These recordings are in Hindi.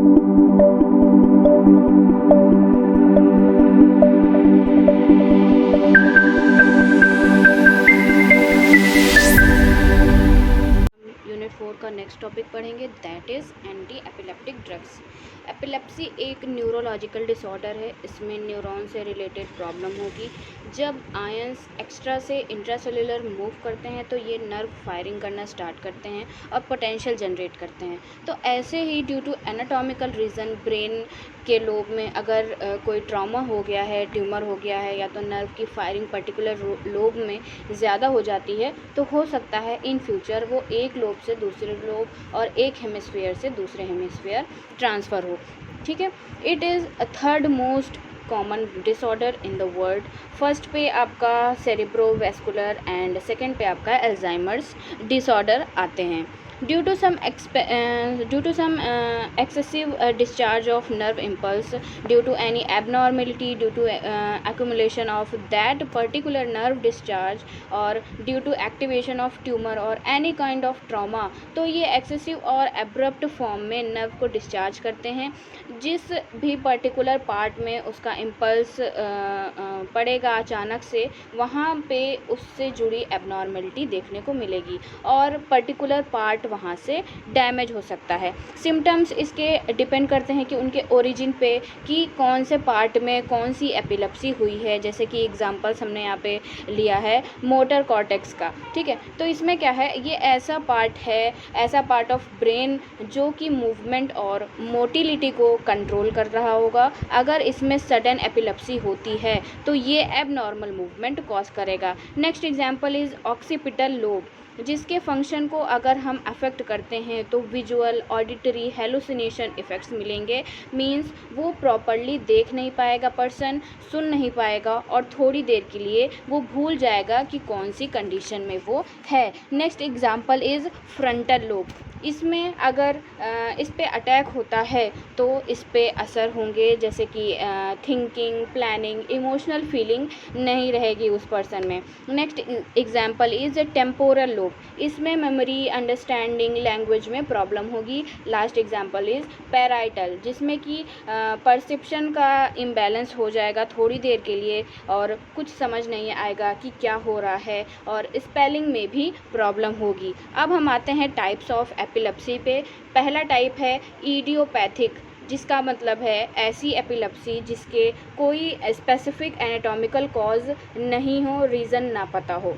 यूनिट 4 का नेक्स्ट टॉपिक पढ़ेंगे, that is anti epileptic drugs. Epilepsy एक न्यूरोलॉजिकल डिसऑर्डर है। इसमें न्यूरॉन से रिलेटेड प्रॉब्लम होगी। जब आयंस एक्स्ट्रा से इंट्रासेलुलर मूव करते हैं तो ये नर्व फायरिंग करना स्टार्ट करते हैं और पोटेंशियल जनरेट करते हैं। तो ऐसे ही due to anatomical reason brain के लोब में अगर कोई ट्रॉमा हो गया है, ट्यूमर हो गया है, या तो नर्व की फायरिंग पर्टिकुलर लोब में ज़्यादा हो जाती है, तो हो सकता है इन फ्यूचर वो एक लोब से दूसरे लोब और एक हेमिस्फीयर से दूसरे हेमिस्फीयर ट्रांसफ़र हो। ठीक है, it is a third most common disorder in the world. First पे आपका सेरिब्रोवैस्कुलर एंड सेकंड पे आपका एल्जाइमर्स डिसऑर्डर आते हैं। Due to some excessive discharge of nerve impulse, due to any abnormality, due to accumulation of that particular nerve discharge, or due to activation of tumor or any kind of trauma, तो ये excessive और abrupt form में nerve को discharge करते हैं। जिस भी particular part में उसका impulse पड़ेगा अचानक से, वहाँ पे उससे जुड़ी abnormality देखने को मिलेगी और particular part वहाँ से डैमेज हो सकता है। सिम्टम्स इसके डिपेंड करते हैं कि उनके ओरिजिन पे कि कौन से पार्ट में कौन सी एपिलेप्सी हुई है। जैसे कि एग्जांपल्स हमने यहाँ पे लिया है मोटर कॉर्टेक्स का। ठीक है, तो इसमें क्या है, ये ऐसा पार्ट है, ऐसा पार्ट ऑफ ब्रेन जो कि मूवमेंट और मोटिलिटी को कंट्रोल कर रहा होगा। अगर इसमें सडन एपिलेप्सी होती है तो ये एबनॉर्मल मूवमेंट कॉज करेगा। Next example is occipital lobe, जिसके फंक्शन को अगर हम अफेक्ट करते हैं तो विजुअल, ऑडिटरी, हेलुसिनेशन इफ़ेक्ट्स मिलेंगे। मींस वो प्रॉपरली देख नहीं पाएगा पर्सन, सुन नहीं पाएगा और थोड़ी देर के लिए वो भूल जाएगा कि कौन सी कंडीशन में वो है। Next example is frontal lobe. इसमें अगर इस पे अटैक होता है तो इस पे असर होंगे, जैसे कि थिंकिंग, प्लानिंग, इमोशनल फीलिंग नहीं रहेगी उस पर्सन में। Next example is temporal lobe. इसमें मेमोरी, अंडरस्टैंडिंग, लैंग्वेज में प्रॉब्लम होगी। लास्ट एग्जांपल इज़ पैराइटल, जिसमें कि परसेप्शन का इम्बैलेंस हो जाएगा थोड़ी देर के लिए और कुछ समझ नहीं आएगा कि क्या हो रहा है और स्पेलिंग में भी प्रॉब्लम होगी। अब हम आते हैं टाइप्स ऑफ एपिलेप्सी पे। पहला टाइप है इडियोपैथिक, जिसका मतलब है ऐसी एपिलेप्सी जिसके कोई स्पेसिफिक एनाटॉमिकल कॉज नहीं हो, रीज़न ना पता हो।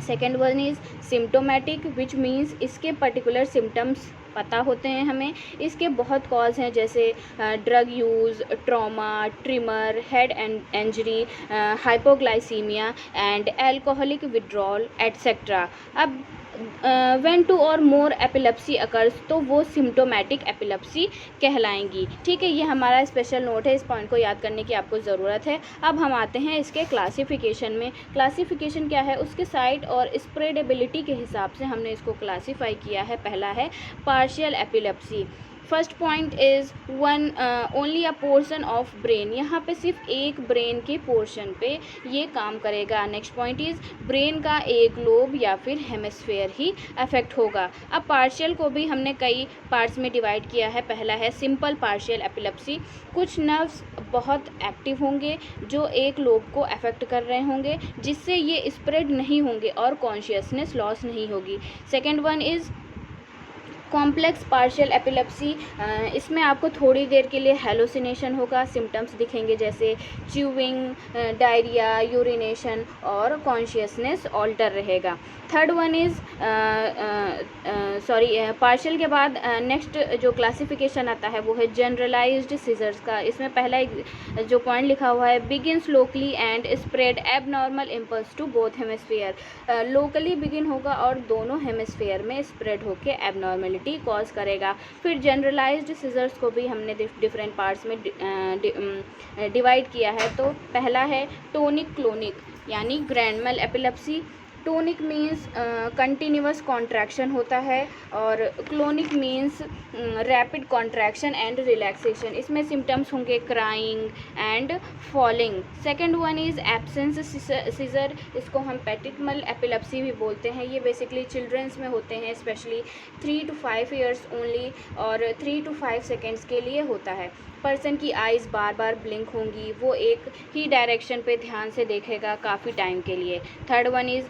Second one is symptomatic, which means इसके पर्टिकुलर सिम्टम्स पता होते हैं हमें। इसके बहुत कॉज हैं, जैसे drug use, trauma, trimmer, head injury, hypoglycaemia and alcoholic withdrawal etcetera. अब व्हेन टू और मोर एपिलेप्सी अकर्स, तो वो सिम्टोमेटिक एपिलेप्सी कहलाएंगी। ठीक है, ये हमारा स्पेशल नोट है, इस पॉइंट को याद करने की आपको ज़रूरत है। अब हम आते हैं इसके क्लासिफिकेशन में। क्लासिफिकेशन क्या है, उसके साइट और स्प्रेडेबिलिटी के हिसाब से हमने इसको क्लासीफाई किया है। पहला है partial epilepsy. First point is only a portion of brain, यहाँ पे सिर्फ एक ब्रेन के पोर्शन पे ये काम करेगा। नेक्स्ट पॉइंट इज़ ब्रेन का एक लोब या फिर हेमिस्फेयर ही अफेक्ट होगा। अब पार्शियल को भी हमने कई पार्ट्स में डिवाइड किया है। पहला है सिंपल पार्शियल एपिलेप्सी, कुछ नर्व्स बहुत एक्टिव होंगे जो एक लोब को अफेक्ट कर रहे होंगे, जिससे ये स्प्रेड नहीं होंगे और कॉन्शियसनेस लॉस नहीं होगी। Second one is complex partial epilepsy. इसमें आपको थोड़ी देर के लिए हेलुसिनेशन होगा, सिम्टम्स दिखेंगे जैसे च्यूइंग, डायरिया, यूरिनेशन और कॉन्शियसनेस ऑल्टर रहेगा। थर्ड वन इज़ पार्शियल के बाद नेक्स्ट जो क्लासिफिकेशन आता है वो है जनरलाइज्ड सीजर्स का। इसमें पहला जो पॉइंट लिखा हुआ है, begins locally and spread abnormal impulse to both hemisphere. Locally begin होगा और दोनों हेमिस्फीयर में स्प्रेड होकर एबनॉर्मलिटी कॉज करेगा। फिर जनरलाइज्ड सीजर्स को भी हमने डिफरेंट पार्ट्स में डिवाइड किया है। तो पहला है टोनिक क्लोनिक यानी grand mal epilepsy, tonic means continuous contraction होता है, और clonic means rapid contraction and relaxation. इसमें सिम्टम्स होंगे crying and falling. Second one is absence seizure, इसको हम पेटिनल एपिलेप्सी भी बोलते हैं। ये बेसिकली चिल्ड्रंस में होते हैं, स्पेशली 3 to 5 ईयर्स ओनली, और 3 to 5 सेकेंड्स के लिए होता है। पर्सन की आइज़ बार बार ब्लिंक होंगी, वो एक ही डायरेक्शन पे ध्यान से देखेगा काफ़ी टाइम के लिए। Third one is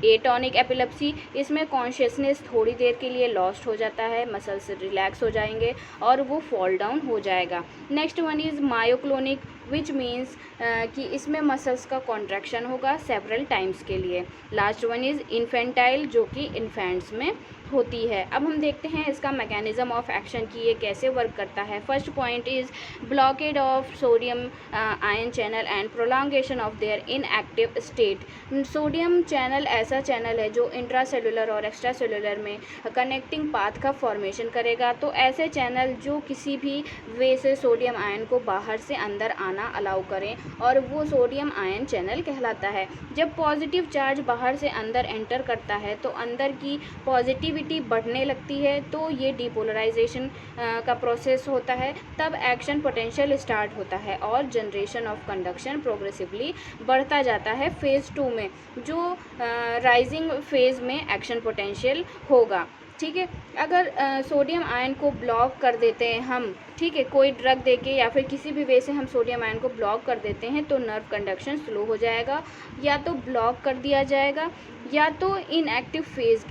atonic epilepsy, इसमें कॉन्शियसनेस थोड़ी देर के लिए लॉस्ट हो जाता है, मसल्स रिलैक्स हो जाएंगे और वो फॉल डाउन हो जाएगा। Next one is myoclonic, which means कि इसमें मसल्स का कॉन्ट्रैक्शन होगा सेवरल टाइम्स के लिए। लास्ट वन इज़ इन्फेंटाइल, जो कि इन्फेंट्स में होती है। अब हम देखते हैं इसका मैकेनिज्म ऑफ एक्शन कि ये कैसे वर्क करता है। First point is blockade of sodium ion channel and prolongation of their inactive state. Sodium channel ऐसा चैनल है जो इंट्रासेलुलर और एक्स्ट्रा सेलुलर में कनेक्टिंग पाथ का फॉर्मेशन करेगा। तो ऐसे चैनल जो किसी भी वे से सोडियम आयन को बाहर से अंदर आना अलाउ करें, और वो सोडियम आयन चैनल कहलाता है। जब पॉजिटिव चार्ज बाहर से अंदर एंटर करता है तो अंदर की पॉजिटिविटी बढ़ने लगती है, तो ये डीपोलराइजेशन का प्रोसेस होता है। तब एक्शन पोटेंशियल स्टार्ट होता है और जनरेशन ऑफ कंडक्शन प्रोग्रेसिवली बढ़ता जाता है फेज़ 2 में, जो राइजिंग फेज़ में एक्शन पोटेंशियल होगा। ठीक है, अगर सोडियम आयन को ब्लॉक कर देते हैं हम, ठीक है, कोई ड्रग देके या फिर किसी भी वे से हम सोडियम आयन को ब्लॉक कर देते हैं, तो नर्व कंडक्शन स्लो हो जाएगा, या तो ब्लॉक कर दिया जाएगा, या तो इनएक्टिव फेज़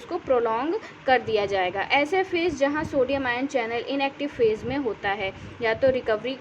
को प्रोलॉन्ग कर दिया जाएगा। ऐसे फेज़ जहां sodium ion channel inactive phase में होता है, या तो रिकवरी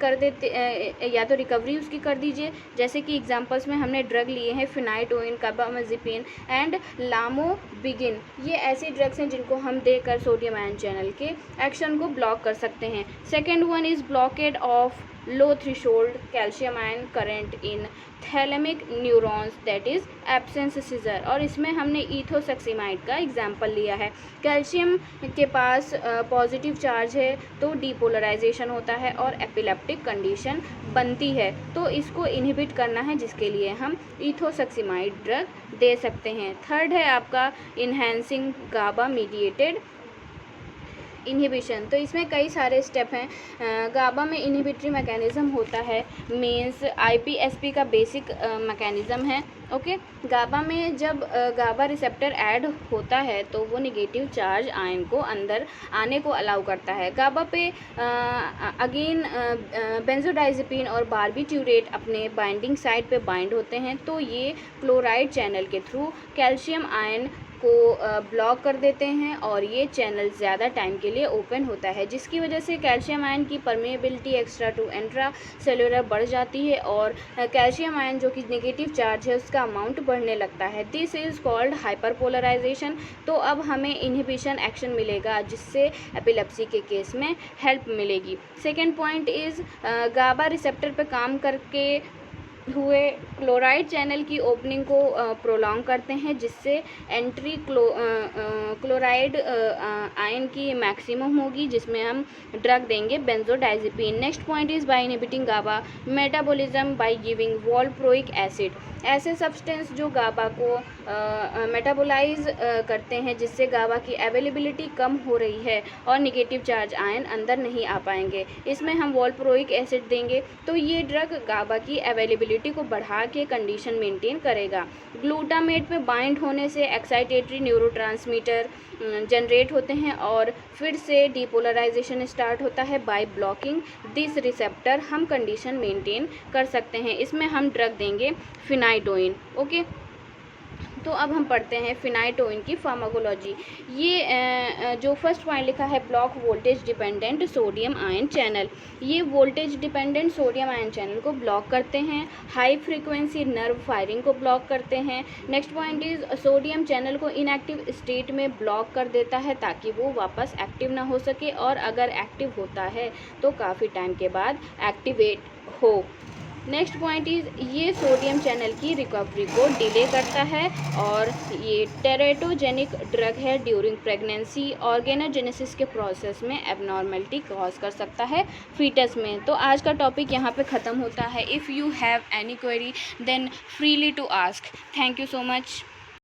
उसकी कर दीजिए। जैसे कि एग्जांपल्स में हमने ड्रग लिए हैं फिनाइटोइन, कार्बामाज़ेपिन एंड लामोबिगिन। ये ऐसी ड्रग्स हैं जिनको हम देकर सोडियम आयन चैनल के एक्शन को ब्लॉक कर सकते हैं। Second one is blockade of low threshold calcium ion current in thalamic neurons, that is absence seizure. और इसमें हमने इथोसक्सीमाइड का एग्जाम्पल लिया है। कैल्शियम के पास पॉजिटिव चार्ज है तो डीपोलराइजेशन होता है और एपिलेप्टिक कंडीशन बनती है, तो इसको इनहिबिट करना है, जिसके लिए हम इथोसक्सीमाइड ड्रग दे सकते हैं। थर्ड है आपका इन्हेंसिंग गाबा मीडिएटेड इनहिबिशन। तो इसमें कई सारे स्टेप हैं। गाबा में इनहिबिटरी मैकेनिज़्म होता है, मीन्स आईपीएसपी का बेसिक मैकेनिज़्म है। ओके, गाबा में जब गाबा रिसेप्टर ऐड होता है तो वो नेगेटिव चार्ज आयन को अंदर आने को अलाउ करता है। गाबा पे अगेन बेंजोडाइजेपिन और बारबिट्यूरेट अपने बाइंडिंग साइट पे बाइंड होते हैं, तो ये क्लोराइड चैनल के थ्रू कैल्शियम आयन को ब्लॉक कर देते हैं, और ये चैनल ज़्यादा टाइम के लिए ओपन होता है, जिसकी वजह से कैल्शियम आयन की permeability extra to intracellular बढ़ जाती है, और कैल्शियम आयन जो कि नेगेटिव चार्ज है उसका अमाउंट बढ़ने लगता है। This is called hyperpolarization. तो अब हमें इनहिबिशन एक्शन मिलेगा, जिससे एपिलेप्सी के केस में हेल्प मिलेगी। Second point is GABA receptor पे काम करके हुए क्लोराइड चैनल की ओपनिंग को प्रोलॉन्ग करते हैं, जिससे एंट्री क्लोराइड आयन की मैक्सिमम होगी, जिसमें हम ड्रग देंगे benzodiazepine. Next point is by inhibiting GABA metabolism by giving valproic acid. ऐसे सब्सटेंस जो गाबा को मेटाबोलाइज करते हैं, जिससे गाबा की अवेलेबिलिटी कम हो रही है और निगेटिव चार्ज आयन अंदर नहीं आ पाएंगे, इसमें हम वॉल्प्रोइक एसिड देंगे, तो ये ड्रग गाबा की अवेलेबिलिटी को बढ़ा के कंडीशन मेंटेन करेगा। ग्लूटामेट पे बाइंड होने से एक्साइटेटरी न्यूरोट्रांसमीटर जनरेट होते हैं, और फिर से डीपोलराइजेशन स्टार्ट होता है। बाय ब्लॉकिंग दिस रिसेप्टर हम कंडीशन मेंटेन कर सकते हैं। इसमें हम ड्रग देंगे फिनाइटोइन। ओके, तो अब हम पढ़ते हैं फिनाइटोइन की फार्माकोलॉजी। ये जो फर्स्ट पॉइंट लिखा है, block voltage dependent sodium ion channel. ये voltage dependent sodium ion channel को ब्लॉक करते हैं, हाई फ्रीक्वेंसी नर्व फायरिंग को ब्लॉक करते हैं। Next point is sodium channel को इनएक्टिव स्टेट में ब्लॉक कर देता है, ताकि वो वापस एक्टिव ना हो सके, और अगर एक्टिव होता है तो काफ़ी टाइम के बाद एक्टिवेट हो। नेक्स्ट पॉइंट इज़ ये सोडियम चैनल की रिकवरी को डिले करता है और ये टेरेटोजेनिक ड्रग है ड्यूरिंग प्रेगनेंसी ऑर्गेनोजेनेसिस के प्रोसेस में एबनॉर्मेलिटी कॉज कर सकता है फीटस में। तो आज का टॉपिक यहाँ पे ख़त्म होता है। If you have any query then freely to ask. Thank you so much.